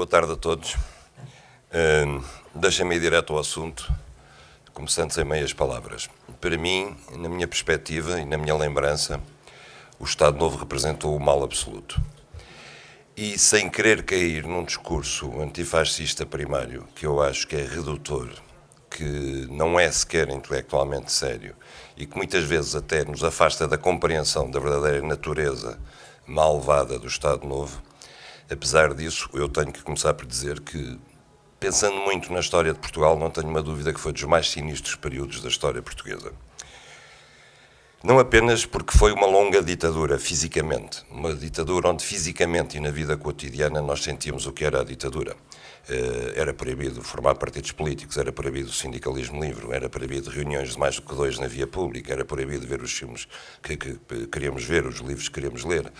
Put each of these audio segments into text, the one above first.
Boa tarde a todos. Deixem-me ir direto ao assunto, começando sem meias palavras. Para mim, na minha perspectiva e na minha lembrança, o Estado Novo representou o mal absoluto. E sem querer cair num discurso antifascista primário, que eu acho que é redutor, que não é sequer intelectualmente sério e que muitas vezes até nos afasta da compreensão da verdadeira natureza malvada do Estado Novo, apesar disso, eu tenho que começar por dizer que, pensando muito na história de Portugal, não tenho uma dúvida que foi dos mais sinistros períodos da história portuguesa. Não apenas porque foi uma longa ditadura, fisicamente. Uma ditadura onde fisicamente e na vida cotidiana nós sentíamos o que era a ditadura. Era proibido formar partidos políticos, era proibido o sindicalismo livre, era proibido reuniões de mais do que dois na via pública, era proibido ver os filmes que queríamos ver, os livros que queríamos ler.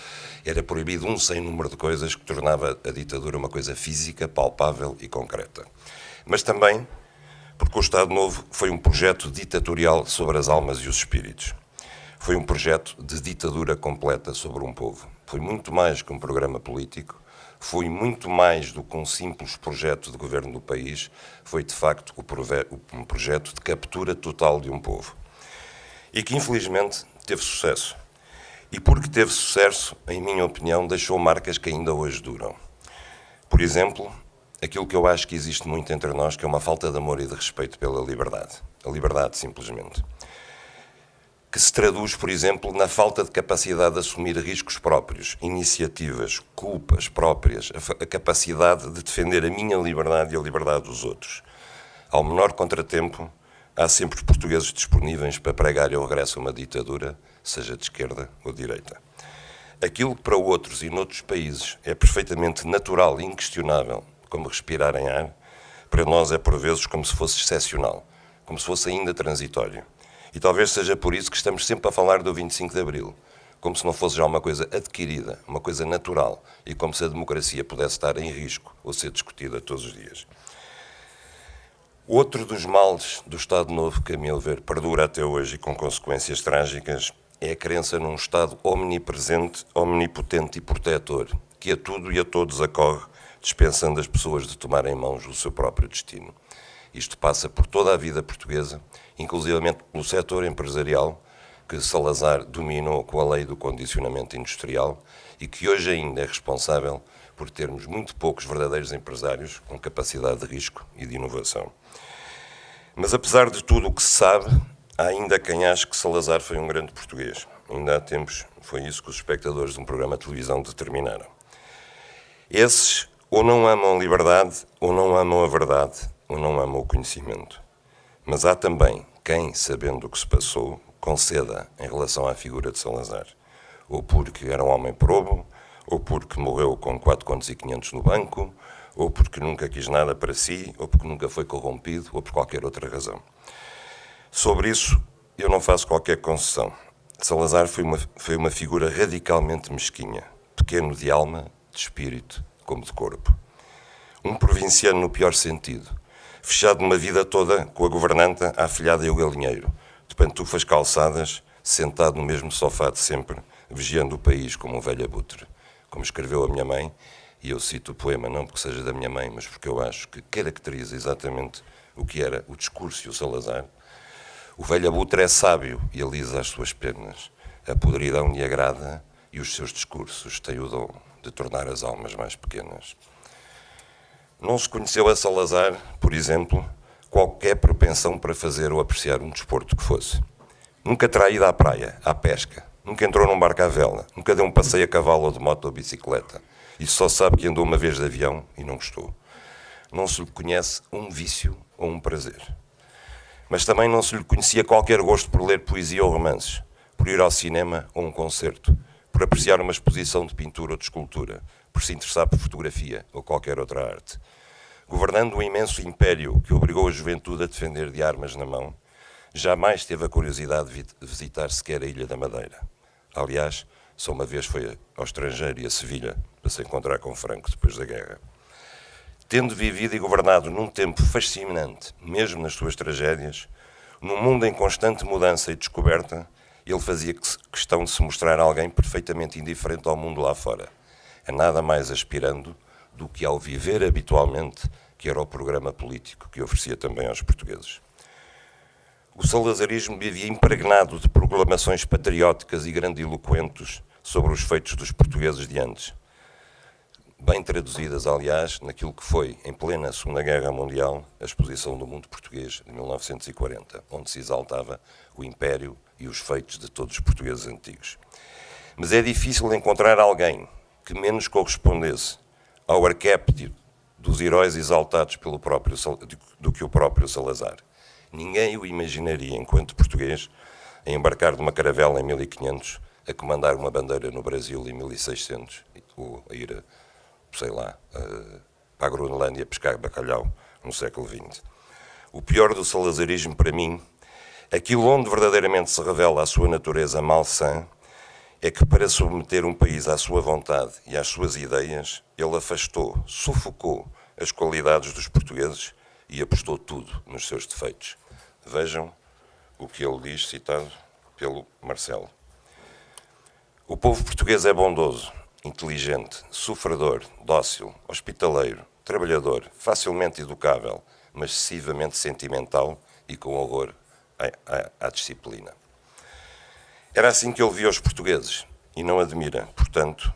Era proibido um sem número de coisas que tornava a ditadura uma coisa física, palpável e concreta. Mas também porque o Estado Novo foi um projeto ditatorial sobre as almas e os espíritos. Foi um projeto de ditadura completa sobre um povo. Foi muito mais que um programa político, foi muito mais do que um simples projeto de governo do país, foi de facto um projeto de captura total de um povo. E que infelizmente teve sucesso. E porque teve sucesso, em minha opinião, deixou marcas que ainda hoje duram. Por exemplo, aquilo que eu acho que existe muito entre nós, que é uma falta de amor e de respeito pela liberdade. A liberdade, simplesmente. Que se traduz, por exemplo, na falta de capacidade de assumir riscos próprios, iniciativas, culpas próprias, a capacidade de defender a minha liberdade e a liberdade dos outros. Ao menor contratempo, há sempre portugueses disponíveis para pregar o regresso a uma ditadura, seja de esquerda ou de direita. Aquilo que para outros e noutros países é perfeitamente natural e inquestionável, como respirar em ar, para nós é por vezes como se fosse excepcional, como se fosse ainda transitório. E talvez seja por isso que estamos sempre a falar do 25 de Abril, como se não fosse já uma coisa adquirida, uma coisa natural, e como se a democracia pudesse estar em risco ou ser discutida todos os dias. Outro dos males do Estado Novo, que a meu ver perdura até hoje e com consequências trágicas, é a crença num Estado omnipresente, omnipotente e protetor, que a tudo e a todos acorre, dispensando as pessoas de tomarem em mãos o seu próprio destino. Isto passa por toda a vida portuguesa, inclusivamente pelo setor empresarial, que Salazar dominou com a lei do condicionamento industrial e que hoje ainda é responsável por termos muito poucos verdadeiros empresários com capacidade de risco e de inovação. Mas apesar de tudo o que se sabe, há ainda quem ache que Salazar foi um grande português. Ainda há tempos foi isso que os espectadores de um programa de televisão determinaram. Esses ou não amam a liberdade, ou não amam a verdade, ou não amam o conhecimento. Mas há também quem, sabendo o que se passou, conceda em relação à figura de Salazar. Ou porque era um homem probo, ou porque morreu com 4.500 no banco, ou porque nunca quis nada para si, ou porque nunca foi corrompido, ou por qualquer outra razão. Sobre isso, eu não faço qualquer concessão. Salazar foi uma figura radicalmente mesquinha, pequeno de alma, de espírito, como de corpo. Um provinciano no pior sentido, fechado numa vida toda com a governanta, a afilhada e o galinheiro, de pantufas calçadas, sentado no mesmo sofá de sempre, vigiando o país como um velho abutre. Como escreveu a minha mãe, e eu cito o poema não porque seja da minha mãe, mas porque eu acho que caracteriza exatamente o que era o discurso e o Salazar. O velho abutre é sábio e alisa as suas penas. A podridão lhe agrada e os seus discursos têm o dom de tornar as almas mais pequenas. Não se conheceu a Salazar, por exemplo, qualquer propensão para fazer ou apreciar um desporto que fosse. Nunca terá ido à praia, à pesca, nunca entrou num barco à vela, nunca deu um passeio a cavalo ou de moto ou bicicleta. E só sabe que andou uma vez de avião e não gostou. Não se lhe conhece um vício ou um prazer. Mas também não se lhe conhecia qualquer gosto por ler poesia ou romances, por ir ao cinema ou um concerto, por apreciar uma exposição de pintura ou de escultura, por se interessar por fotografia ou qualquer outra arte. Governando um imenso império que obrigou a juventude a defender de armas na mão, jamais teve a curiosidade de visitar sequer a Ilha da Madeira. Aliás, só uma vez foi ao estrangeiro e a Sevilha para se encontrar com Franco depois da guerra. Tendo vivido e governado num tempo fascinante, mesmo nas suas tragédias, num mundo em constante mudança e descoberta, ele fazia questão de se mostrar alguém perfeitamente indiferente ao mundo lá fora, a nada mais aspirando do que ao viver habitualmente, que era o programa político que oferecia também aos portugueses. O salazarismo vivia impregnado de proclamações patrióticas e grandiloquentes sobre os feitos dos portugueses de antes, bem traduzidas, aliás, naquilo que foi, em plena Segunda Guerra Mundial, a Exposição do Mundo Português de 1940, onde se exaltava o Império e os feitos de todos os portugueses antigos. Mas é difícil encontrar alguém que menos correspondesse ao arquétipo dos heróis exaltados do que o próprio Salazar. Ninguém o imaginaria, enquanto português, a embarcar de uma caravela em 1500, a comandar uma bandeira no Brasil em 1600, ou a ir, sei lá, para a Groenlândia pescar bacalhau no século XX. O pior do salazarismo, para mim, aquilo onde verdadeiramente se revela a sua natureza malsã, é que para submeter um país à sua vontade e às suas ideias, ele afastou, sufocou as qualidades dos portugueses e apostou tudo nos seus defeitos. Vejam o que ele diz, citado pelo Marcelo. O povo português é bondoso, inteligente, sofredor, dócil, hospitaleiro, trabalhador, facilmente educável, mas excessivamente sentimental e com horror à disciplina. Era assim que ele via os portugueses, e não admira, portanto,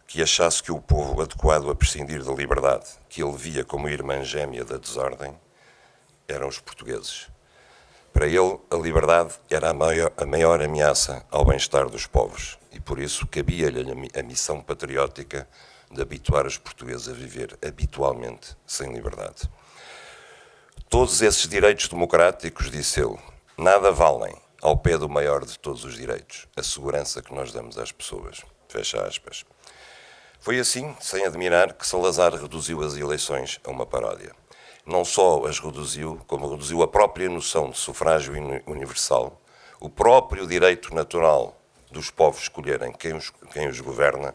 que achasse que o povo adequado a prescindir da liberdade, que ele via como irmã gêmea da desordem, eram os portugueses. Para ele, a liberdade era a maior ameaça ao bem-estar dos povos, e por isso cabia-lhe a missão patriótica de habituar os portugueses a viver habitualmente sem liberdade. Todos esses direitos democráticos, disse ele, nada valem ao pé do maior de todos os direitos, a segurança que nós damos às pessoas. Fecha aspas. Foi assim, sem admirar, que Salazar reduziu as eleições a uma paródia. Não só as reduziu, como reduziu a própria noção de sufrágio universal, o próprio direito natural dos povos escolherem quem os governa,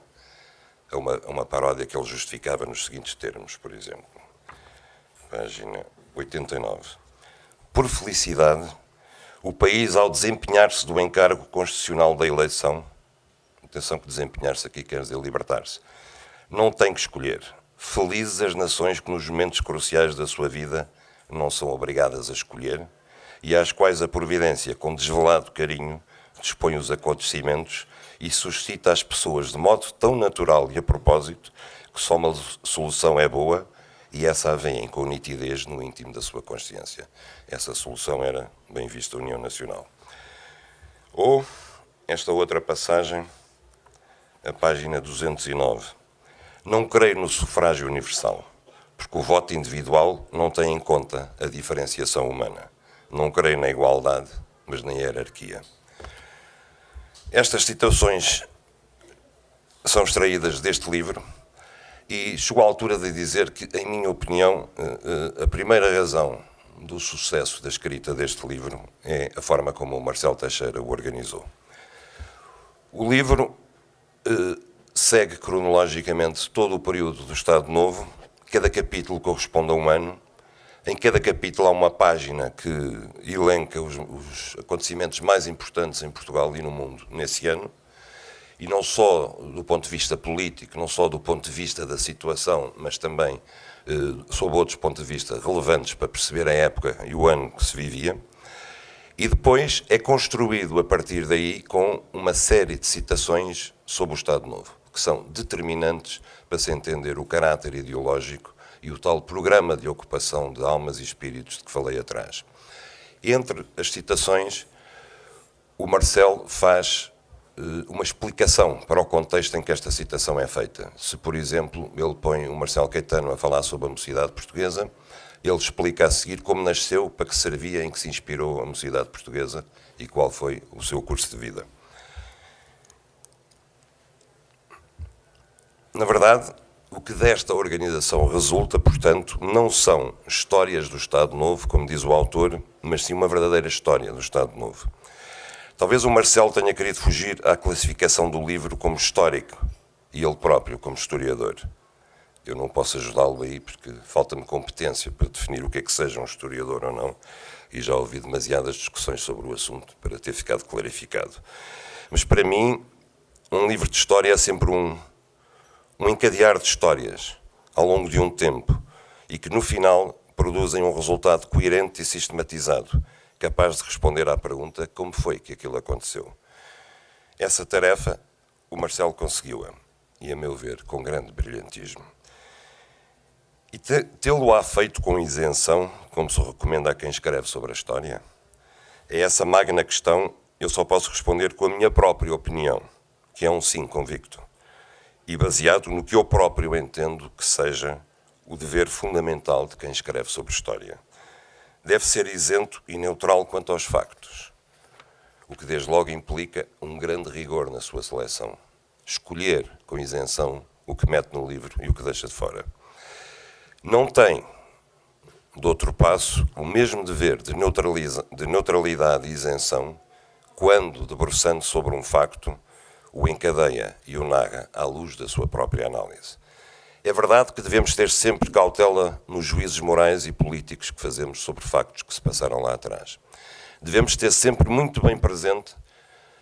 a uma paródia que ele justificava nos seguintes termos, por exemplo. Página 89. Por felicidade, o país, ao desempenhar-se do encargo constitucional da eleição, atenção que desempenhar-se aqui quer dizer libertar-se, não tem que escolher. Felizes as nações que nos momentos cruciais da sua vida não são obrigadas a escolher e às quais a providência, com desvelado carinho, dispõe os acontecimentos e suscita as pessoas de modo tão natural e a propósito que só uma solução é boa e essa a veem com nitidez no íntimo da sua consciência. Essa solução era, bem vista, a União Nacional. Ou, esta outra passagem, a página 209. Não creio no sufrágio universal, porque o voto individual não tem em conta a diferenciação humana. Não creio na igualdade, mas na hierarquia. Estas citações são extraídas deste livro e chegou à altura de dizer que, em minha opinião, a primeira razão do sucesso da escrita deste livro é a forma como o Marcelo Teixeira o organizou. O livro segue cronologicamente todo o período do Estado Novo, cada capítulo corresponde a um ano, em cada capítulo há uma página que elenca os acontecimentos mais importantes em Portugal e no mundo nesse ano, e não só do ponto de vista político, não só do ponto de vista da situação, mas também sob outros pontos de vista relevantes para perceber a época e o ano que se vivia. E depois é construído a partir daí com uma série de citações sobre o Estado Novo, que são determinantes para se entender o caráter ideológico e o tal programa de ocupação de almas e espíritos de que falei atrás. Entre as citações, o Marcelo faz uma explicação para o contexto em que esta citação é feita. Se, por exemplo, ele põe o Marcelo Caetano a falar sobre a mocidade portuguesa, ele explica a seguir como nasceu, para que servia, em que se inspirou a mocidade portuguesa e qual foi o seu curso de vida. Na verdade, o que desta organização resulta, portanto, não são histórias do Estado Novo, como diz o autor, mas sim uma verdadeira história do Estado Novo. Talvez o Marcelo tenha querido fugir à classificação do livro como histórico e ele próprio como historiador. Eu não posso ajudá-lo aí porque falta-me competência para definir o que é que seja um historiador ou não e já ouvi demasiadas discussões sobre o assunto para ter ficado clarificado. Mas para mim, um livro de história é sempre um encadear de histórias ao longo de um tempo e que no final produzem um resultado coerente e sistematizado, capaz de responder à pergunta como foi que aquilo aconteceu. Essa tarefa o Marcelo conseguiu-a, e a meu ver, com grande brilhantismo. E tê-lo-á feito com isenção, como se recomenda a quem escreve sobre a história? A essa magna questão eu só posso responder com a minha própria opinião, que é um sim convicto, e baseado no que eu próprio entendo que seja o dever fundamental de quem escreve sobre história. Deve ser isento e neutral quanto aos factos, o que desde logo implica um grande rigor na sua seleção. Escolher com isenção o que mete no livro e o que deixa de fora. Não tem, de outro passo, o mesmo dever de neutralidade e isenção quando, debruçando sobre um facto, o encadeia e o narra à luz da sua própria análise. É verdade que devemos ter sempre cautela nos juízos morais e políticos que fazemos sobre factos que se passaram lá atrás. Devemos ter sempre muito bem presente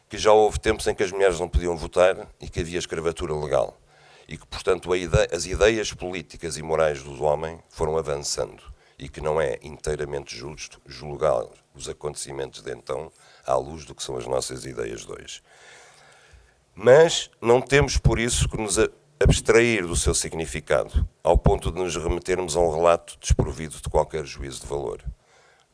que já houve tempos em que as mulheres não podiam votar e que havia escravatura legal e que, portanto, as ideias políticas e morais do homem foram avançando e que não é inteiramente justo julgar os acontecimentos de então à luz do que são as nossas ideias de hoje. Mas não temos por isso que nos abstrair do seu significado, ao ponto de nos remetermos a um relato desprovido de qualquer juízo de valor.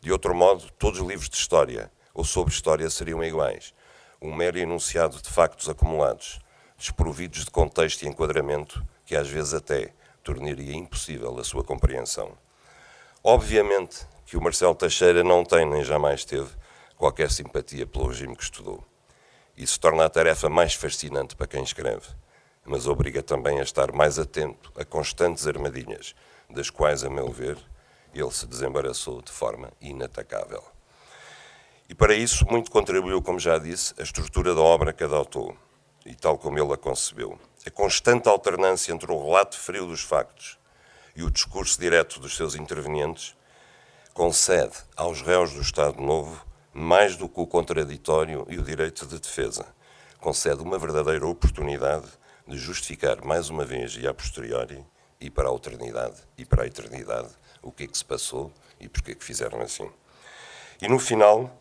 De outro modo, todos os livros de história ou sobre história seriam iguais, um mero enunciado de factos acumulados, desprovidos de contexto e enquadramento, que às vezes até tornaria impossível a sua compreensão. Obviamente que o Marcelo Teixeira não tem nem jamais teve qualquer simpatia pelo regime que estudou. Isso torna a tarefa mais fascinante para quem escreve, mas obriga também a estar mais atento a constantes armadilhas, das quais, a meu ver, ele se desembaraçou de forma inatacável. E para isso muito contribuiu, como já disse, a estrutura da obra que adotou, e tal como ele a concebeu. A constante alternância entre o relato frio dos factos e o discurso direto dos seus intervenientes concede aos réus do Estado Novo mais do que o contraditório e o direito de defesa. Concede uma verdadeira oportunidade de justificar mais uma vez e a posteriori e para a eternidade o que é que se passou e porque é que fizeram assim. E no final,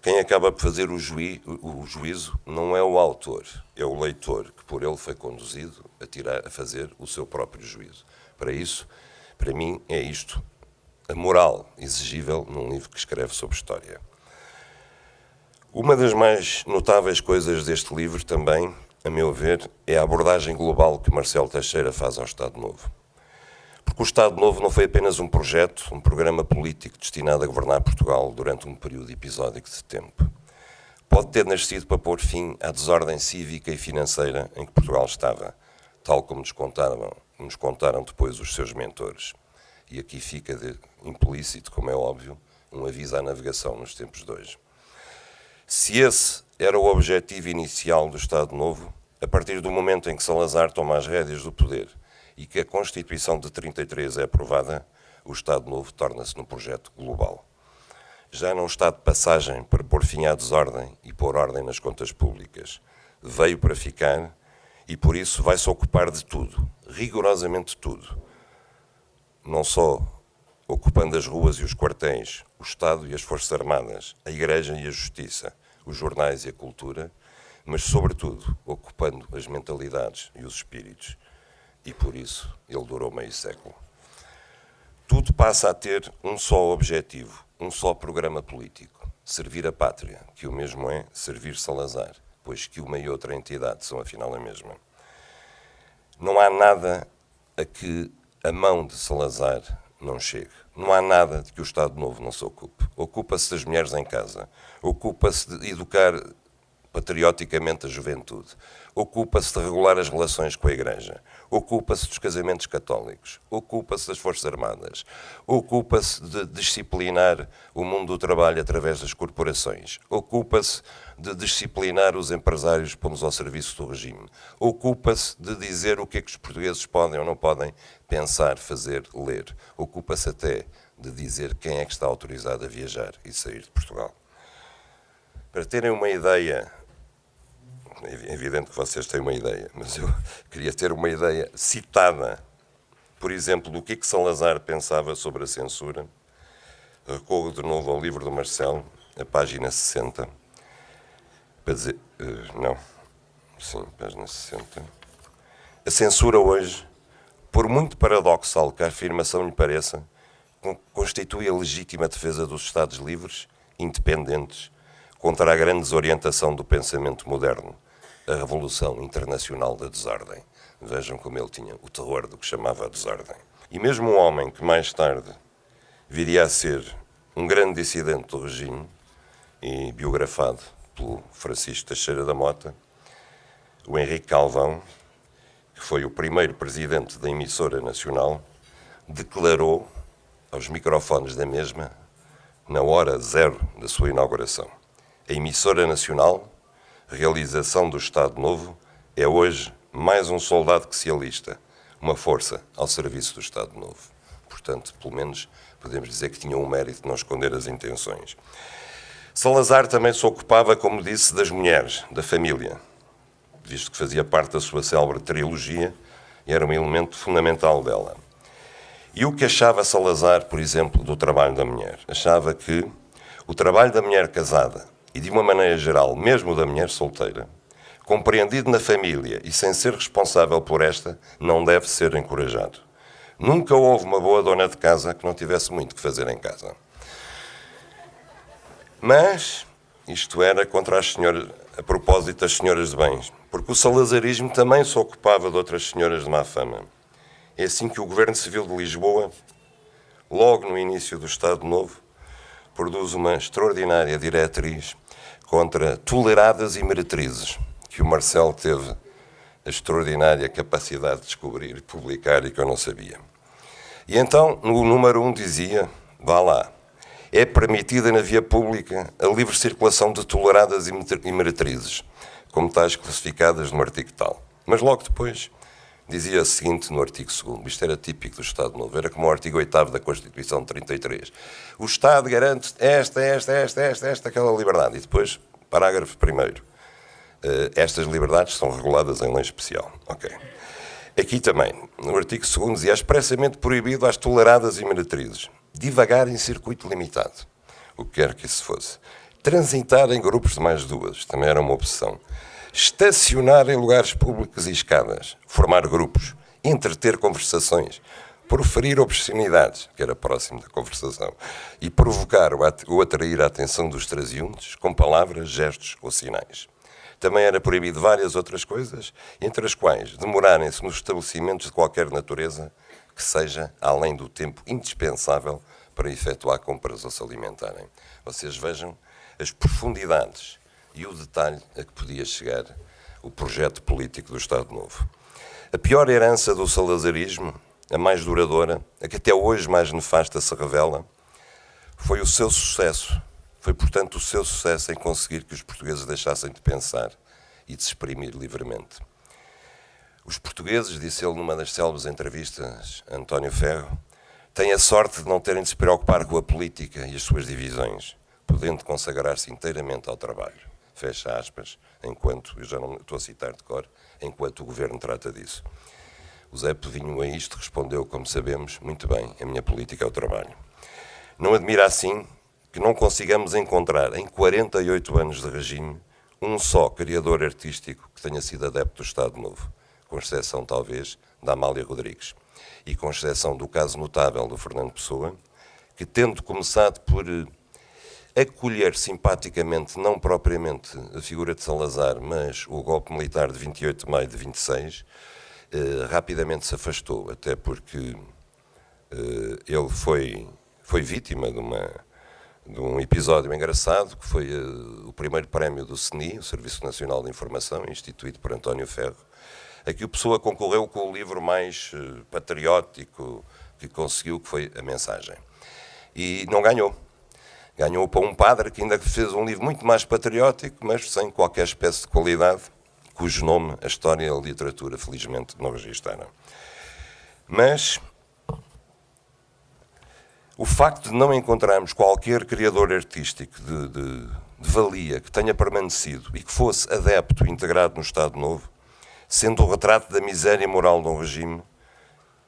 quem acaba por fazer o juízo não é o autor, é o leitor, que por ele foi conduzido a fazer o seu próprio juízo. Para isso, para mim, é isto a moral exigível num livro que escreve sobre história. Uma das mais notáveis coisas deste livro também, a meu ver, é a abordagem global que Marcelo Teixeira faz ao Estado Novo. Porque o Estado Novo não foi apenas um projeto, um programa político destinado a governar Portugal durante um período episódico de tempo. Pode ter nascido para pôr fim à desordem cívica e financeira em que Portugal estava, tal como nos contaram depois os seus mentores. E aqui fica implícito, como é óbvio, um aviso à navegação nos tempos de hoje. Se esse era o objetivo inicial do Estado Novo, a partir do momento em que Salazar toma as rédeas do poder e que a Constituição de 33 é aprovada, o Estado Novo torna-se num projeto global. Já não está de passagem para pôr fim à desordem e pôr ordem nas contas públicas. Veio para ficar e, por isso, vai-se ocupar de tudo, rigorosamente tudo. Não só ocupando as ruas e os quartéis, o Estado e as Forças Armadas, a Igreja e a Justiça, os jornais e a cultura, mas, sobretudo, ocupando as mentalidades e os espíritos. E, por isso, ele durou meio século. Tudo passa a ter um só objetivo, um só programa político: servir a pátria, que o mesmo é servir Salazar, pois que uma e outra entidade são, afinal, a mesma. Não há nada a que a mão de Salazar não chegue. Não há nada de que o Estado Novo não se ocupe. Ocupa-se das mulheres em casa, ocupa-se de educar patrioticamente a juventude, ocupa-se de regular as relações com a Igreja, ocupa-se dos casamentos católicos, ocupa-se das Forças Armadas, ocupa-se de disciplinar o mundo do trabalho através das corporações, ocupa-se de disciplinar os empresários pondo-os ao serviço do regime, ocupa-se de dizer o que é que os portugueses podem ou não podem pensar, fazer, ler, ocupa-se até de dizer quem é que está autorizado a viajar e sair de Portugal. Para terem uma ideia, é evidente que vocês têm uma ideia, mas eu queria ter uma ideia citada, por exemplo, do que Salazar pensava sobre a censura. Recorro de novo ao livro do Marcelo, a página 60, para dizer... não, sim, página 60. A censura hoje, por muito paradoxal que a afirmação lhe pareça, constitui a legítima defesa dos Estados livres, independentes, contra a grande desorientação do pensamento moderno, a revolução internacional da desordem. Vejam como ele tinha o terror do que chamava a desordem. E mesmo um homem que mais tarde viria a ser um grande dissidente do regime e biografado pelo Francisco Teixeira da Mota, o Henrique Calvão, que foi o primeiro presidente da emissora nacional, declarou aos microfones da mesma, na hora zero da sua inauguração: a emissora nacional, realização do Estado Novo, é hoje mais um soldado que se alista, uma força ao serviço do Estado Novo. Portanto, pelo menos podemos dizer que tinha um mérito de não esconder as intenções. Salazar também se ocupava, como disse, das mulheres, da família, visto que fazia parte da sua célebre trilogia e era um elemento fundamental dela. E o que achava Salazar, por exemplo, do trabalho da mulher? Achava que o trabalho da mulher casada e, de uma maneira geral, mesmo da mulher solteira, compreendido na família e sem ser responsável por esta, não deve ser encorajado. Nunca houve uma boa dona de casa que não tivesse muito que fazer em casa. Mas isto era contra as senhoras, a propósito das senhoras de bens, porque o salazarismo também se ocupava de outras senhoras de má fama. É assim que o Governo Civil de Lisboa, logo no início do Estado Novo, produz uma extraordinária diretriz contra toleradas e meretrizes, que o Marcelo teve a extraordinária capacidade de descobrir e publicar e que eu não sabia. E então, no número 1 dizia, vá lá, é permitida na via pública a livre circulação de toleradas e meretrizes, como tais classificadas no artigo tal. Mas logo depois dizia o seguinte no artigo 2º, isto era típico do Estado Novo, era como o artigo 8º da Constituição de 33. O Estado garante aquela liberdade. E depois, parágrafo 1º, estas liberdades são reguladas em lei especial. Ok. Aqui também, no artigo 2º, dizia expressamente proibido às toleradas e meretrizes divagar em circuito limitado, o que quer que isso fosse. Transitar em grupos de mais duas, também era uma opção. Estacionar em lugares públicos e escadas, formar grupos, entreter conversações, proferir obscenidades, que era próximo da conversação, e provocar ou atrair a atenção dos transeuntes com palavras, gestos ou sinais. Também era proibido várias outras coisas, entre as quais demorarem-se nos estabelecimentos de qualquer natureza que seja além do tempo indispensável para efetuar compras ou se alimentarem. Vocês vejam as profundidades e o detalhe a que podia chegar o projeto político do Estado Novo. A pior herança do salazarismo, a mais duradoura, a que até hoje mais nefasta se revela, foi o seu sucesso. Foi, portanto, o seu sucesso em conseguir que os portugueses deixassem de pensar e de se exprimir livremente. Os portugueses, disse ele numa das célebres entrevistas a António Ferro, têm a sorte de não terem de se preocupar com a política e as suas divisões, podendo consagrar-se inteiramente ao trabalho. Fecha aspas, enquanto, eu já não estou a citar de cor, enquanto o Governo trata disso. O Zé Pedinho a isto respondeu, como sabemos, muito bem, a minha política é o trabalho. Não admira assim que não consigamos encontrar, em 48 anos de regime, um só criador artístico que tenha sido adepto do Estado Novo, com exceção, talvez, da Amália Rodrigues, e com exceção do caso notável do Fernando Pessoa, que, tendo começado por acolher simpaticamente, não propriamente a figura de Salazar, mas o golpe militar de 28 de maio de 26, rapidamente se afastou, até porque ele foi vítima de um episódio engraçado, que foi o primeiro prémio do CNI, o Serviço Nacional de Informação, instituído por António Ferro, a que o Pessoa concorreu com o livro mais patriótico que conseguiu, que foi A Mensagem. E não ganhou. Ganhou para um padre que ainda fez um livro muito mais patriótico, mas sem qualquer espécie de qualidade, cujo nome a história e a literatura, felizmente, não registaram. Mas o facto de não encontrarmos qualquer criador artístico de valia, que tenha permanecido e que fosse adepto e integrado no Estado Novo, sendo o retrato da miséria moral de um regime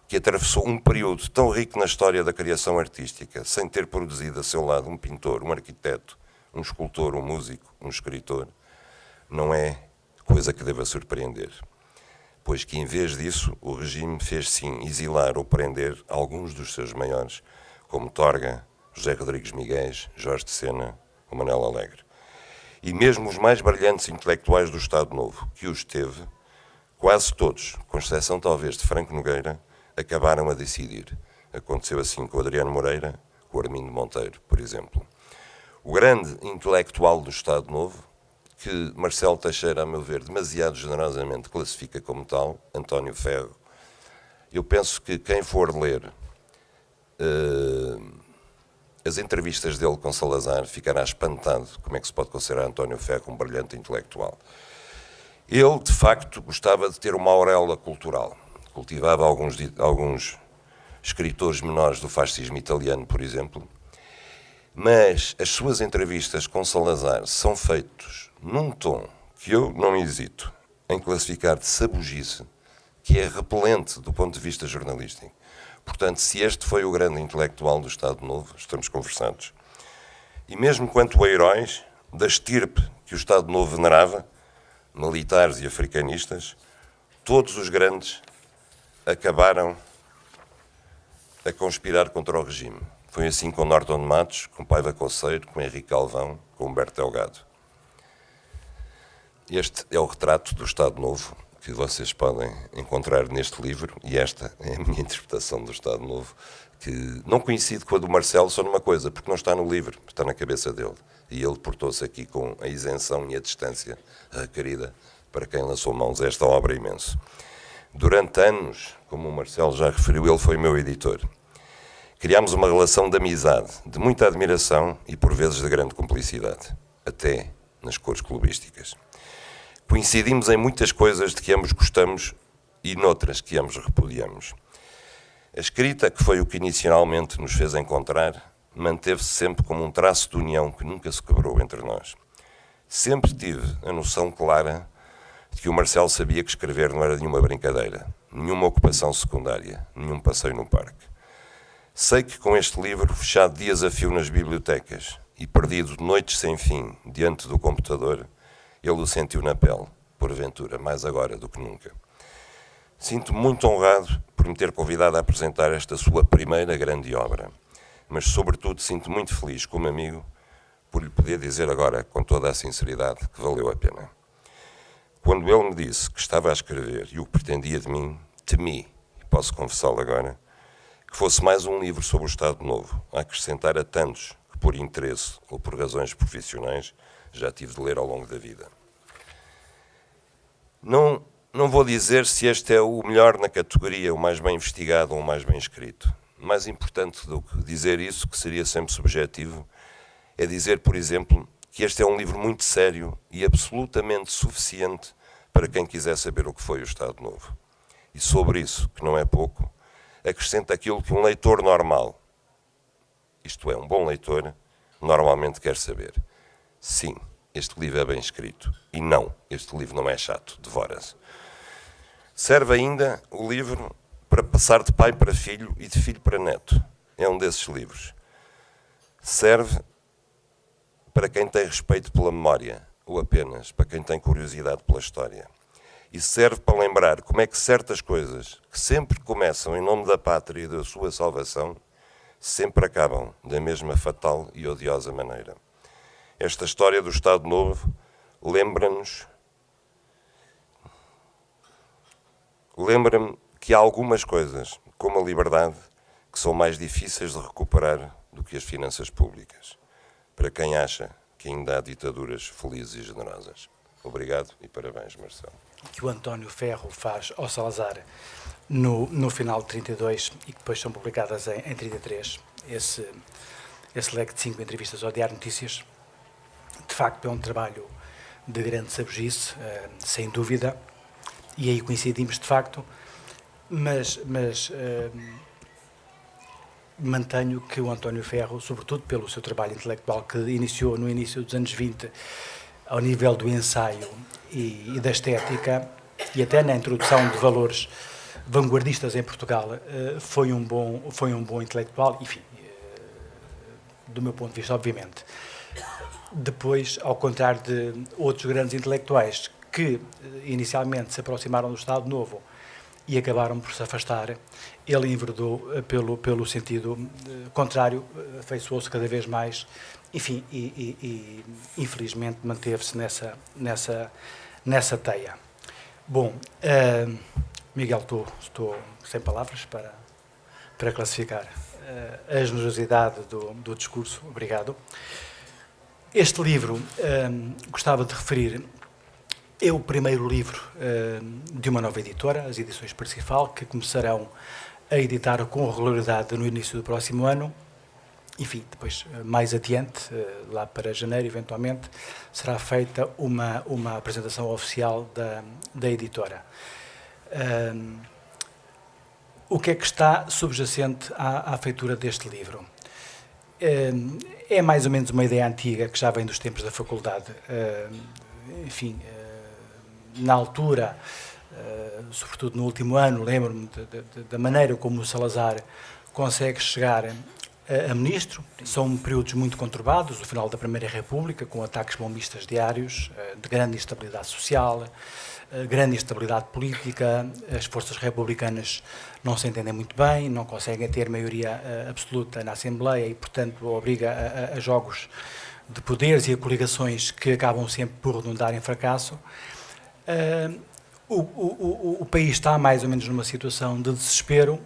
que atravessou um período tão rico na história da criação artística, sem ter produzido a seu lado um pintor, um arquiteto, um escultor, um músico, um escritor, não é coisa que deva surpreender. Pois que, em vez disso, o regime fez sim exilar ou prender alguns dos seus maiores, como Torga, José Rodrigues Miguéis, Jorge de Sena ou Manuel Alegre. E mesmo os mais brilhantes intelectuais do Estado Novo, que os teve, quase todos, com exceção talvez de Franco Nogueira, acabaram a decidir. Aconteceu assim com o Adriano Moreira, com o Armindo Monteiro, por exemplo. O grande intelectual do Estado Novo, que Marcelo Teixeira, a meu ver, demasiado generosamente classifica como tal, António Ferro, eu penso que quem for ler as entrevistas dele com Salazar ficará espantado como é que se pode considerar António Ferro um brilhante intelectual. Ele, de facto, gostava de ter uma auréola cultural. Cultivava alguns escritores menores do fascismo italiano, por exemplo, mas as suas entrevistas com Salazar são feitas num tom que eu não hesito em classificar de sabugice, que é repelente do ponto de vista jornalístico. Portanto, se este foi o grande intelectual do Estado Novo, estamos conversados. E mesmo quanto a heróis da estirpe que o Estado Novo venerava, militares e africanistas, todos os grandes acabaram a conspirar contra o regime. Foi assim com Norton de Matos, com Paiva Conceiro, com Henrique Galvão, com Humberto Delgado. Este é o retrato do Estado Novo que vocês podem encontrar neste livro, e esta é a minha interpretação do Estado Novo, que não coincide com a do Marcelo só numa coisa, porque não está no livro, está na cabeça dele. E ele portou-se aqui com a isenção e a distância requerida para quem lançou mãos a esta obra imensa. Durante anos, como o Marcelo já referiu, ele foi meu editor. Criámos uma relação de amizade, de muita admiração e por vezes de grande cumplicidade, até nas cores clubísticas. Coincidimos em muitas coisas de que ambos gostamos e noutras que ambos repudiamos. A escrita, que foi o que inicialmente nos fez encontrar, manteve-se sempre como um traço de união que nunca se quebrou entre nós. Sempre tive a noção clara de que o Marcelo sabia que escrever não era nenhuma brincadeira, nenhuma ocupação secundária, nenhum passeio no parque. Sei que com este livro, fechado dias a fio nas bibliotecas e perdido noites sem fim diante do computador, ele o sentiu na pele, porventura, mais agora do que nunca. Sinto-me muito honrado por me ter convidado a apresentar esta sua primeira grande obra, mas sobretudo sinto muito feliz como amigo por lhe poder dizer agora, com toda a sinceridade, que valeu a pena. Quando ele me disse que estava a escrever e o que pretendia de mim, temi, e posso confessá-lo agora, que fosse mais um livro sobre o Estado Novo, a acrescentar a tantos que, por interesse ou por razões profissionais, já tive de ler ao longo da vida. Não vou dizer se este é o melhor na categoria, o mais bem investigado ou o mais bem escrito. Mais importante do que dizer isso, que seria sempre subjetivo, é dizer, por exemplo, que este é um livro muito sério e absolutamente suficiente para quem quiser saber o que foi o Estado Novo. E sobre isso, que não é pouco, acrescenta aquilo que um leitor normal, isto é, um bom leitor, normalmente quer saber. Sim, este livro é bem escrito. E não, este livro não é chato, devora-se. Serve ainda o livro para passar de pai para filho e de filho para neto. É um desses livros. Serve para quem tem respeito pela memória, ou apenas para quem tem curiosidade pela história. E serve para lembrar como é que certas coisas, que sempre começam em nome da pátria e da sua salvação, sempre acabam da mesma fatal e odiosa maneira. Esta história do Estado Novo lembra-me que há algumas coisas, como a liberdade, que são mais difíceis de recuperar do que as finanças públicas, para quem acha que ainda há ditaduras felizes e generosas. Obrigado e parabéns, Marcelo. Que o António Ferro faz ao Salazar no final de 32 e que depois são publicadas em 33, esse leque de 5 entrevistas ao Diário Notícias, de facto é um trabalho de grande sabugice, sem dúvida, e aí coincidimos de facto, mas mantenho que o António Ferro, sobretudo pelo seu trabalho intelectual que iniciou no início dos anos 20, ao nível do ensaio e da estética, e até na introdução de valores vanguardistas em Portugal, foi um bom intelectual, enfim, do meu ponto de vista, obviamente. Depois, ao contrário de outros grandes intelectuais que inicialmente se aproximaram do Estado Novo e acabaram por se afastar, ele enverdou pelo sentido contrário, afeiçoou-se cada vez mais, enfim, e infelizmente manteve-se nessa teia. Bom, Miguel, estou sem palavras para classificar a generosidade do discurso. Obrigado. Este livro, gostava de referir, é o primeiro livro de uma nova editora, as Edições Parsifal, que começarão a editar com regularidade no início do próximo ano. Enfim, depois, mais adiante, lá para janeiro, eventualmente, será feita uma apresentação oficial da editora. O que é que está subjacente à feitura deste livro? É mais ou menos uma ideia antiga, que já vem dos tempos da faculdade. Enfim, na altura, sobretudo no último ano, lembro-me da maneira como o Salazar consegue chegar a ministro. São períodos muito conturbados, o final da Primeira República, com ataques bombistas diários, de grande instabilidade social, grande instabilidade política, as forças republicanas não se entendem muito bem, não conseguem ter maioria absoluta na Assembleia e, portanto, obriga a jogos de poderes e a coligações que acabam sempre por redundar em fracasso. O país está mais ou menos numa situação de desespero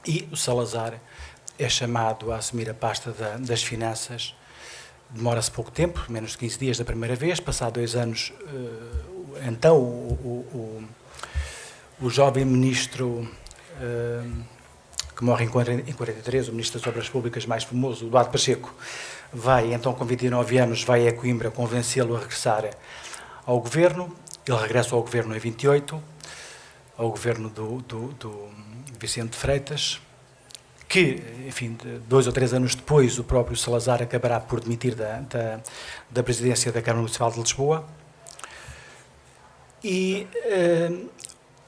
e o Salazar é chamado a assumir a pasta das finanças. Demora-se pouco tempo, menos de 15 dias da primeira vez. Passado 2 anos, então o jovem ministro que morre em 43, o ministro das Obras Públicas mais famoso, Eduardo Pacheco, vai, então com 29 anos, vai a Coimbra convencê-lo a regressar ao governo. Ele regressa ao governo em 28, ao governo do Vicente Freitas, que, enfim, 2 ou 3 anos depois, o próprio Salazar acabará por demitir da presidência da Câmara Municipal de Lisboa. E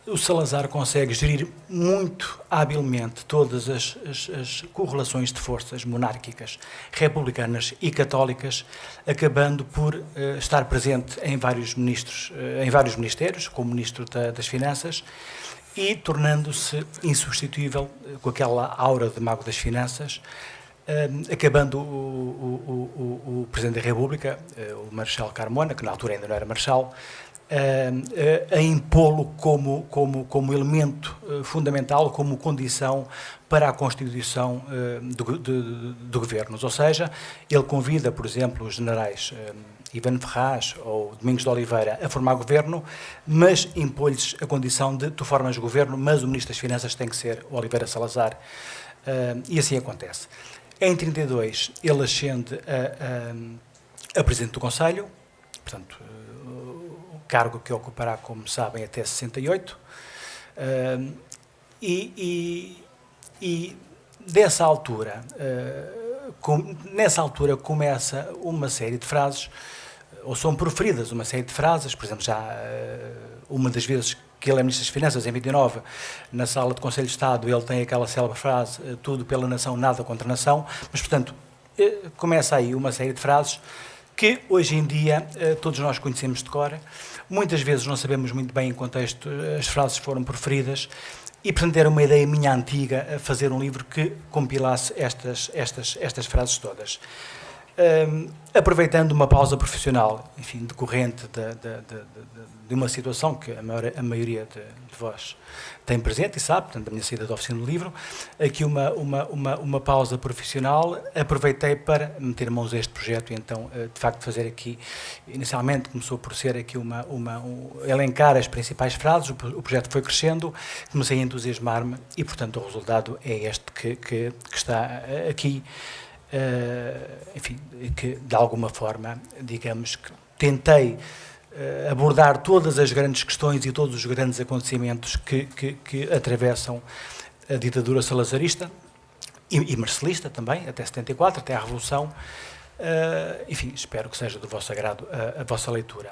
o Salazar consegue gerir muito habilmente todas as correlações de forças monárquicas, republicanas e católicas, acabando por estar presente em vários ministérios, como Ministro das Finanças, e tornando-se insubstituível com aquela aura de mago das finanças, acabando o Presidente da República, o Marechal Carmona, que na altura ainda não era Marechal, a impô-lo como elemento fundamental, como condição para a constituição do governo. Ou seja, ele convida, por exemplo, os generais Ivano Ferraz ou Domingos de Oliveira a formar governo, mas impõe-lhes a condição de tu formas governo, mas o Ministro das Finanças tem que ser o Oliveira Salazar, e assim acontece. Em 32, ele ascende a Presidente do Conselho, portanto, cargo que ocupará, como sabem, até 68, e dessa altura, nessa altura começa uma série de frases, ou são proferidas uma série de frases, por exemplo, já uma das vezes que ele é Ministro das Finanças, em 29, na sala de Conselho de Estado, ele tem aquela célebre frase, tudo pela nação, nada contra a nação, mas, portanto, começa aí uma série de frases que, hoje em dia, todos nós conhecemos de cor. Muitas vezes não sabemos muito bem em contexto as frases foram proferidas e, portanto, era uma ideia minha antiga fazer um livro que compilasse estas frases todas. Aproveitando uma pausa profissional, enfim, decorrente de uma situação que a maioria de vós tem presente e sabe, portanto, da minha saída da oficina do livro, aqui uma pausa profissional, aproveitei para meter mãos a este projeto e então, de facto, fazer aqui, inicialmente começou por ser aqui elencar as principais frases, o projeto foi crescendo, comecei a entusiasmar-me e, portanto, o resultado é este que está aqui. Enfim, que de alguma forma, digamos que tentei abordar todas as grandes questões e todos os grandes acontecimentos que atravessam a ditadura salazarista, e marcelista também, até 74, até à Revolução. Enfim, espero que seja do vosso agrado a vossa leitura.